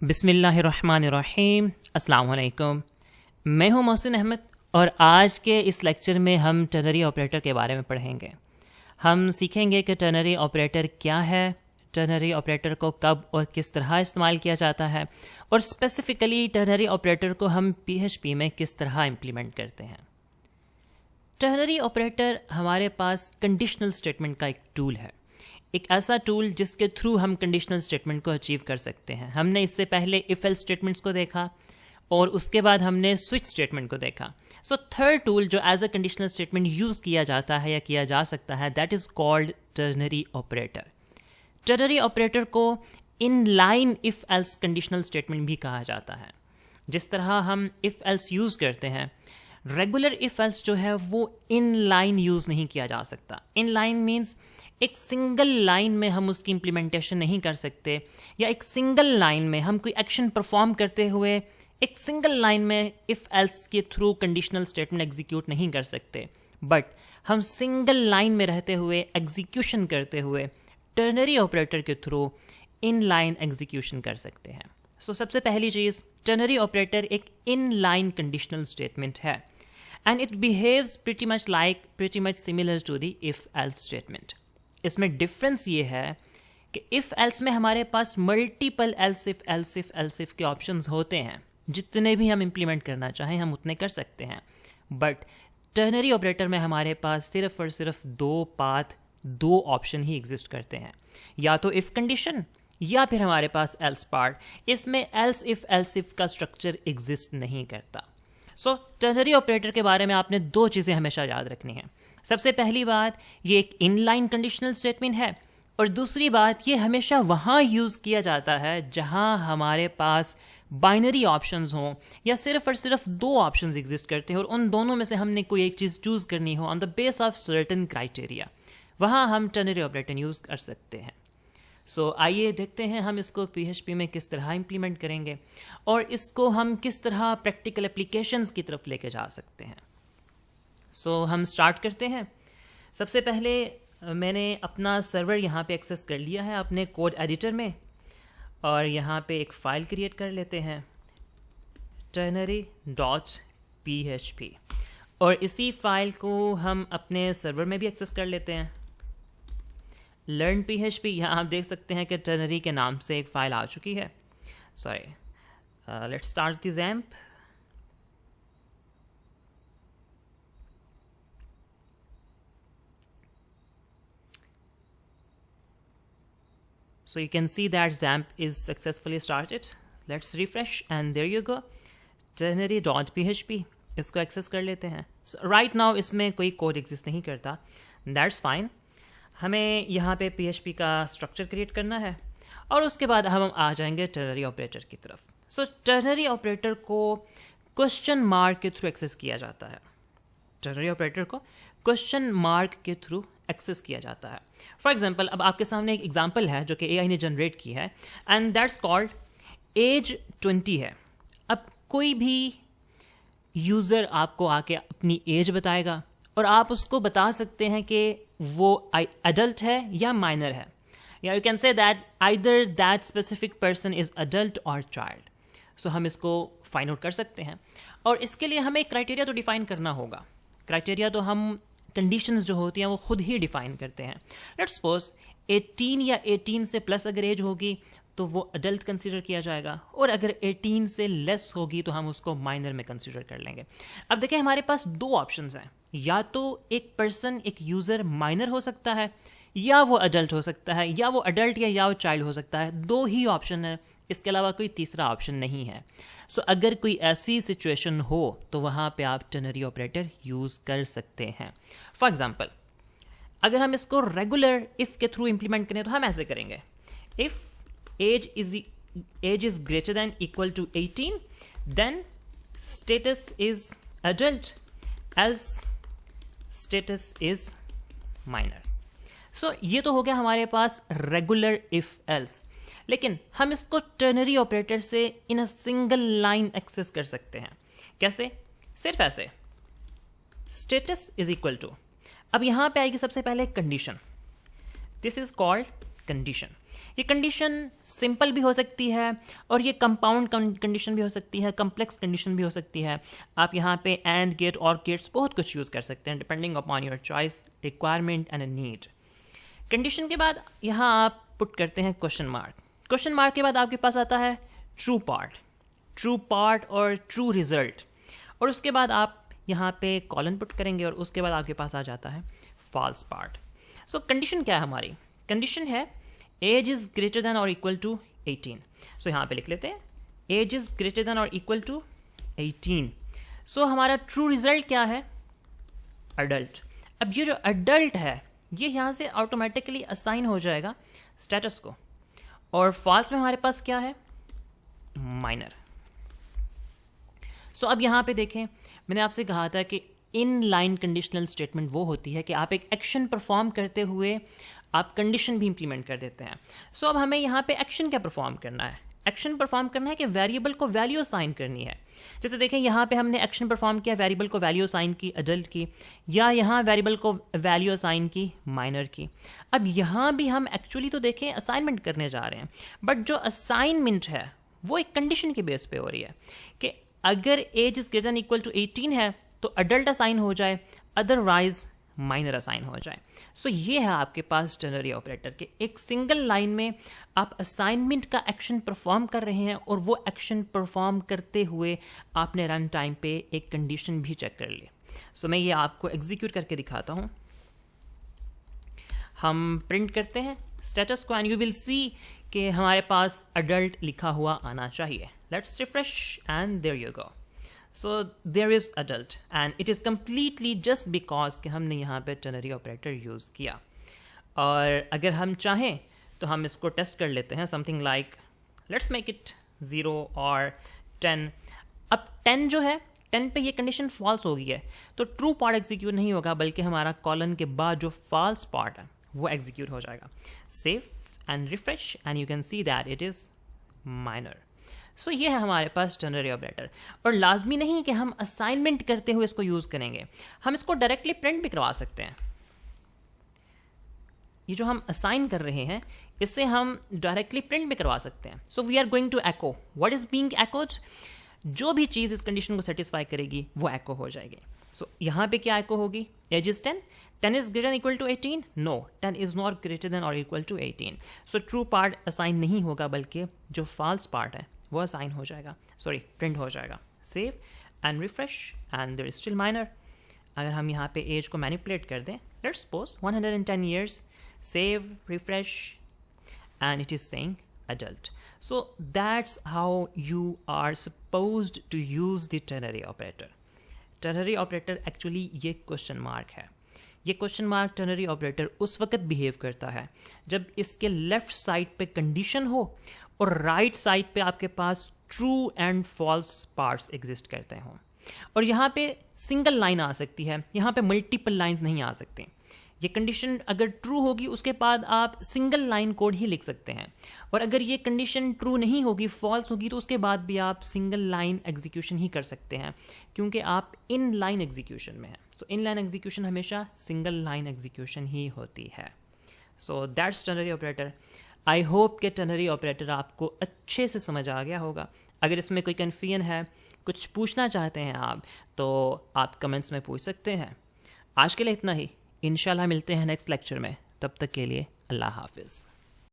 बिस्मिल्लाहिर्रहमानिर्रहीम। अस्सलाम वालेकुम। मैं हूं मोहसिन अहमद और आज के इस लेक्चर में हम टर्नरी ऑपरेटर के बारे में पढ़ेंगे। हम सीखेंगे कि टर्नरी ऑपरेटर क्या है, टर्नरी ऑपरेटर को कब और किस तरह इस्तेमाल किया जाता है और स्पेसिफ़िकली टर्नरी ऑपरेटर को हम PHP में किस तरह इम्प्लीमेंट करते हैं। टर्नरी ऑपरेटर हमारे पास कंडीशनल स्टेटमेंट का एक टूल है, एक ऐसा टूल जिसके थ्रू हम कंडीशनल स्टेटमेंट को अचीव कर सकते हैं। हमने इससे पहले इफ एल्स स्टेटमेंट्स को देखा और उसके बाद हमने स्विच स्टेटमेंट को देखा। सो थर्ड टूल जो as a conditional statement use किया जाता है या किया जा सकता है, that is called ternary operator. Ternary operator को inline if else conditional statement भी कहा जाता है। जिस तरह हम इफ एल्स यूज़ करते हैं, रेगुलर इफ एल्स जो है वो इन लाइन यूज़ नहीं किया जा सकता। इन लाइन मीन्स एक सिंगल लाइन में हम उसकी इम्प्लीमेंटेशन नहीं कर सकते, या एक सिंगल लाइन में हम कोई एक्शन परफॉर्म करते हुए एक सिंगल लाइन में इफ़ एल्स के थ्रू कंडीशनल स्टेटमेंट एग्जीक्यूट नहीं कर सकते, बट हम सिंगल लाइन में रहते हुए एग्जीक्यूशन करते हुए टर्नरी ऑपरेटर के थ्रू इन लाइन एग्जीक्यूशन कर सकते हैं। सो सबसे पहली चीज़, टर्नरी ऑपरेटर एक इन लाइन कंडीशनल स्टेटमेंट है and it behaves pretty much similar to the if else statement. इसमें डिफरेंस ये है कि इफ़ एल्स में हमारे पास मल्टीपल एल्स इफ के ऑप्शंस होते हैं। जितने भी हम इम्प्लीमेंट करना चाहें हम उतने कर सकते हैं, बट टर्नरी ऑपरेटर में हमारे पास सिर्फ और सिर्फ दो ऑप्शन ही एग्जिस्ट करते हैं, या तो इफ़ कंडीशन या फिर हमारे पास एल्स पार्ट। इसमें एल्स इफ का स्ट्रक्चर एग्जिस्ट नहीं करता। सो टर्नरी ऑपरेटर के बारे में आपने दो चीज़ें हमेशा याद रखनी है। सबसे पहली बात, ये एक इनलाइन कंडीशनल स्टेटमेंट है, और दूसरी बात, ये हमेशा वहाँ यूज़ किया जाता है जहाँ हमारे पास बाइनरी ऑप्शंस हों या सिर्फ और सिर्फ दो ऑप्शंस एग्जिस्ट करते हैं और उन दोनों में से हमने कोई एक चीज़ चूज़ करनी हो on the base of certain criteria, वहाँ हम टर्नरी ऑपरेटर यूज़ कर सकते हैं। सो आइए देखते हैं हम इसको PHP में किस तरह इम्प्लीमेंट करेंगे और इसको हम किस तरह प्रैक्टिकल एप्लीकेशंस की तरफ लेके जा सकते हैं। सो हम स्टार्ट करते हैं। सबसे पहले मैंने अपना सर्वर यहाँ पे एक्सेस कर लिया है अपने कोड एडिटर में, और यहाँ पे एक फ़ाइल क्रिएट कर लेते हैं ternary.php, और इसी फाइल को हम अपने सर्वर में भी एक्सेस कर लेते हैं। लर्न PHP, यहाँ आप देख सकते हैं कि टर्नरी के नाम से एक फ़ाइल आ चुकी है। Sorry, let's start the XAMPP। So you can see that XAMPP is successfully started. Let's refresh and there you go, ternary.php। इसको एक्सेस कर लेते हैं। So right now इसमें कोई कोड एग्जिस्ट नहीं करता, that's fine। हमें यहाँ पे PHP का स्ट्रक्चर क्रिएट करना है और उसके बाद हम आ जाएंगे टर्नरी ऑपरेटर की तरफ। सो टर्नरी ऑपरेटर को क्वेश्चन मार्क के थ्रू एक्सेस किया जाता है। टर्नरी ऑपरेटर को क्वेश्चन मार्क के थ्रू एक्सेस किया जाता है। फॉर एग्जाम्पल, अब आपके सामने एक एग्जाम्पल है जो कि AI ने जनरेट की है एंड दैट्स कॉल्ड एज 20 है। अब कोई भी यूज़र आपको आके अपनी एज बताएगा और आप उसको बता सकते हैं कि वो अडल्ट है या माइनर है, या you can say that either that specific person is adult और चाइल्ड। सो हम इसको फाइंड आउट कर सकते हैं और इसके लिए हमें एक क्राइटेरिया तो डिफ़ाइन करना होगा। क्राइटेरिया तो हम कंडीशंस जो होती हैं वो खुद ही डिफ़ाइन करते हैं। लेट्स सपोज 18 या 18 से प्लस अगर एज होगी तो वो अडल्ट कंसीडर किया जाएगा, और अगर 18 से लेस होगी तो हम उसको माइनर में कंसीडर कर लेंगे। अब देखिए, हमारे पास दो ऑप्शंस हैं, या तो एक पर्सन, एक यूज़र माइनर हो सकता है, या वो अडल्ट हो सकता है, या वो अडल्ट या वो चाइल्ड हो सकता है। दो ही ऑप्शन है, इसके अलावा कोई तीसरा ऑप्शन नहीं है। सो अगर कोई ऐसी सिचुएशन हो तो वहाँ पे आप टर्नरी ऑपरेटर यूज़ कर सकते हैं। फॉर एग्जाम्पल, अगर हम इसको रेगुलर इफ़ के थ्रू इम्प्लीमेंट करें तो हम ऐसे करेंगे, if age is greater than equal to 18 then status is adult else status is minor. So ये तो हो गया हमारे पास रेगुलर इफ़ एल्स, लेकिन हम इसको टर्नरी ऑपरेटर से इन अ सिंगल लाइन एक्सेस कर सकते हैं। कैसे? सिर्फ ऐसे, स्टेटस इज इक्वल टू, अब यहां पे आएगी सबसे पहले condition, this is called condition. ये कंडीशन सिंपल भी हो सकती है और ये कंपाउंड कंडीशन भी हो सकती है, कम्प्लेक्स कंडीशन भी हो सकती है। आप यहाँ पे एंड, गेट और गेट्स बहुत कुछ यूज़ कर सकते हैं depending upon your choice, requirement and need. Condition के बाद यहाँ आप पुट करते हैं क्वेश्चन मार्क। क्वेश्चन मार्क के बाद आपके पास आता है ट्रू पार्ट और ट्रू रिजल्ट, और उसके बाद आप यहाँ पे कॉलन पुट करेंगे और उसके बाद आपके पास आ जाता है फॉल्स पार्ट। सो कंडीशन क्या है हमारी? कंडीशन है एज इज ग्रेटर देन और इक्वल टू 18। सो यहाँ पे लिख लेते हैं एज इज ग्रेटर देन और इक्वल टू 18। सो हमारा ट्रू रिजल्ट क्या है? अडल्ट। अब ये जो अडल्ट है ये यहाँ से ऑटोमेटिकली असाइन हो जाएगा स्टेटस को, और फॉल्स में हमारे पास क्या है? माइनर। सो अब यहाँ पे देखें, मैंने आपसे कहा था कि इन लाइन कंडीशनल स्टेटमेंट वो होती है कि आप एक एक्शन परफॉर्म करते हुए आप कंडीशन भी इंप्लीमेंट कर देते हैं। सो अब हमें यहाँ पे एक्शन क्या परफॉर्म करना है? एक्शन परफॉर्म करना है कि वेरिएबल को वैल्यू असाइन करनी है। जैसे देखें यहाँ पे हमने एक्शन परफॉर्म किया, वेरिएबल को वैल्यू असाइन की अडल्ट की, या यहाँ वेरिएबल को वैल्यू असाइन की माइनर की। अब यहाँ भी हम एक्चुअली तो देखें असाइनमेंट करने जा रहे हैं, बट जो असाइनमेंट है वो एक कंडीशन के बेस पे हो रही है कि अगर age is greater than equal to 18 है तो अडल्ट असाइन हो जाए, अदरवाइज माइनर असाइन हो जाए। सो ये है आपके पास टर्नरी ऑपरेटर के एक सिंगल लाइन में आप असाइनमेंट का एक्शन परफॉर्म कर रहे हैं, और वो एक्शन परफॉर्म करते हुए आपने रन टाइम पे एक कंडीशन भी चेक कर ली। सो मैं ये आपको एग्जीक्यूट करके दिखाता हूँ। हम प्रिंट करते हैं स्टेटस को एंड यू विल सी कि हमारे पास अडल्ट लिखा हुआ आना चाहिए। Let's refresh and there you go. So there is adult and it is completely just because कि हमने यहाँ पे टर्नरी ऑपरेटर यूज़ किया। और अगर हम चाहें तो हम इसको टेस्ट कर लेते हैं, something like let's make it 0 और 10। अब 10 जो है, 10 पे ये कंडीशन फॉल्स हो गई है तो ट्रू पार्ट एग्जीक्यूट नहीं होगा, बल्कि हमारा कॉलन के बाद जो फॉल्स पार्ट है वो एग्जीक्यूट हो जाएगा। Save and refresh and you can see that it is minor. So ये है हमारे पास टर्नरी ऑपरेटर। और लाजमी नहीं कि हम असाइनमेंट करते हुए इसको यूज़ करेंगे, हम इसको डायरेक्टली प्रिंट भी करवा सकते हैं। ये जो हम असाइन कर रहे हैं इससे हम डायरेक्टली प्रिंट भी करवा सकते हैं। So we are going to echo what is being echoed. जो भी चीज़ इस कंडीशन को सेटिस्फाई करेगी वो एको हो जाएगी। सो यहाँ पे क्या एको होगी? Age is 10, 10 is greater than equal to 18? No, 10 is not greater than or equal to 18. So true part assign नहीं होगा, बल्कि जो false part है वो असाइन हो जाएगा, सॉरी प्रिंट हो जाएगा। Save and refresh and there is still minor. अगर हम यहाँ पे एज को मैनिपुलेट कर दें, let's suppose 110 years, save refresh and it is saying adult. So that's how you are supposed to use the ternary operator. Ternary operator actually ये question mark है। ये क्वेश्चन मार्क टर्नरी ऑपरेटर उस वक्त behave करता है जब इसके left side पे कंडीशन हो और राइट साइड पे आपके पास true and false parts exist करते हों। और यहाँ पे सिंगल लाइन आ सकती है, यहाँ पे मल्टीपल लाइंस नहीं आ सकती। ये कंडीशन अगर ट्रू होगी उसके बाद आप सिंगल लाइन कोड ही लिख सकते हैं, और अगर ये कंडीशन ट्रू नहीं होगी, फॉल्स होगी, तो उसके बाद भी आप सिंगल लाइन एग्जीक्यूशन ही कर सकते हैं, क्योंकि आप इन लाइन एग्जीक्यूशन में हैं। सो इन लाइन एग्जीक्यूशन हमेशा सिंगल लाइन एग्जीक्यूशन ही होती है। So that's ternary operator. I hope कि टर्नरी ऑपरेटर आपको अच्छे से समझ आ गया होगा। अगर इसमें कोई कन्फ्यूजन है, कुछ पूछना चाहते हैं आप, तो आप कमेंट्स में पूछ सकते हैं। आज के लिए इतना ही। इंशाल्लाह मिलते हैं नेक्स्ट लेक्चर में। तब तक के लिए अल्लाह हाफिज़।